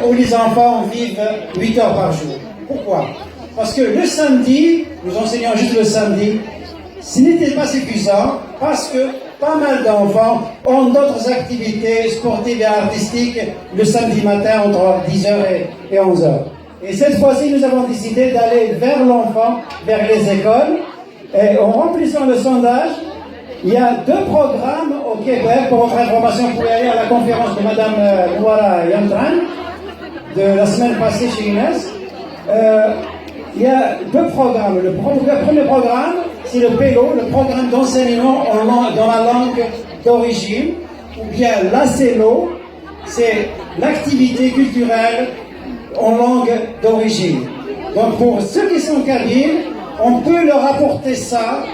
où les enfants vivent 8 heures par jour. Pourquoi? Parce que le samedi, nous enseignons juste le samedi, ce n'était pas suffisant parce que pas mal d'enfants ont d'autres activités sportives et artistiques le samedi matin entre 10h et 11h. Et cette fois-ci, nous avons décidé d'aller vers l'enfant, vers les écoles. Et en remplissant le sondage, il y a 2 programmes au Québec. Pour votre information, vous pouvez aller à la conférence de Mme Nouara Yantran de la semaine passée chez Inès. Il y a 2 programmes. Le premier programme, c'est le PELO, le programme d'enseignement dans la langue d'origine, ou bien l'ACELO, c'est l'activité culturelle en langue d'origine. Donc pour ceux qui sont kabyles, on peut leur apporter ça,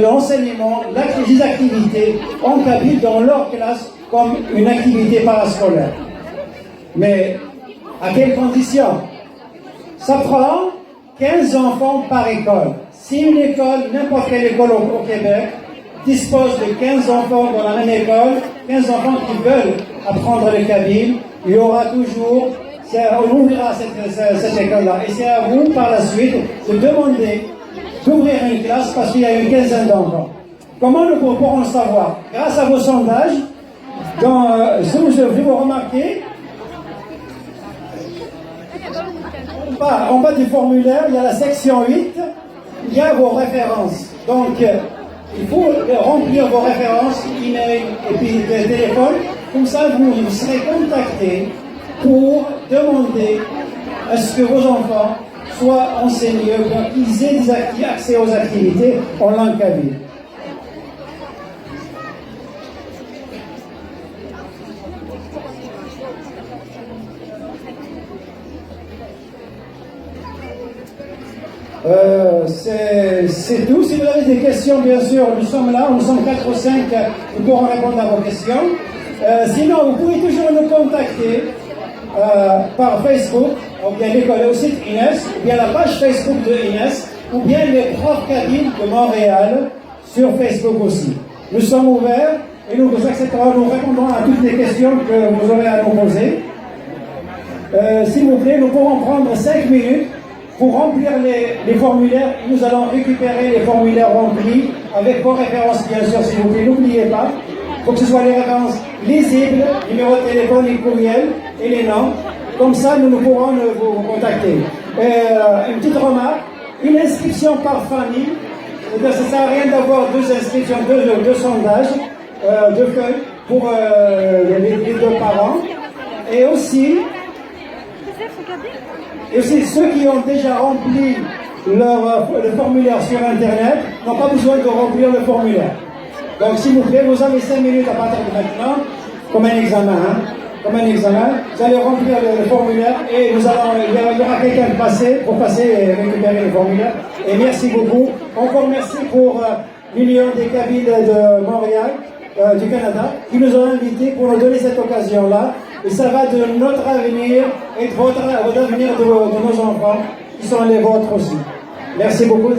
l'enseignement, les activités en kabyle dans leur classe comme une activité parascolaire. Mais à quelles conditions? Ça prend 15 enfants par école. Si une école, n'importe quelle école au Québec, dispose de 15 enfants dans la même école, 15 enfants qui veulent apprendre le kabyle, il y aura toujours, on ouvrira cette école-là. Et c'est à vous, par la suite, de demander d'ouvrir une classe parce qu'il y a une quinzaine d'enfants. Comment nous pourrons le savoir? Grâce à vos sondages, ce que vous remarquez, en bas du formulaire, il y a la section 8, il y a vos références. Donc, il faut remplir vos références, email et puis téléphone. Comme ça, vous serez contactés pour demander à ce que vos enfants soient enseignés, qu'ils aient accès aux activités en langue kabyle. C'est tout. Si vous avez des questions, bien sûr, nous sommes là, nous sommes 4 ou 5, nous pourrons répondre à vos questions. Sinon, vous pouvez toujours nous contacter par Facebook, ou bien l'école au site Inès, ou bien la page Facebook de Inès, ou bien les profs kabyles de Montréal sur Facebook aussi. Nous sommes ouverts et nous vous accepterons, nous répondrons à toutes les questions que vous aurez à nous poser. S'il vous plaît, nous pourrons prendre 5 minutes pour remplir les formulaires. Nous allons récupérer les formulaires remplis avec vos références, bien sûr, s'il vous plaît. N'oubliez pas, il faut que ce soit les références lisibles, numéro de téléphone et courriel et les noms. Comme ça, nous pourrons vous contacter. Une petite remarque, une inscription par famille, ça ne sert à rien d'avoir 2 inscriptions, 2 sondages, 2 feuilles pour les 2 parents. Et aussi, ceux qui ont déjà rempli le formulaire sur Internet n'ont pas besoin de remplir le formulaire. Donc, s'il vous plaît, vous avez 5 minutes à partir de maintenant, comme un examen. Comme un examen, vous allez remplir le formulaire et il y aura quelqu'un pour passer et récupérer le formulaire. Et merci beaucoup. Encore merci pour l'Union des Kabyles de Montréal, du Canada, qui nous ont invités pour nous donner cette occasion-là. Et ça va de notre avenir et de l'avenir de nos enfants, qui sont les vôtres aussi. Merci beaucoup.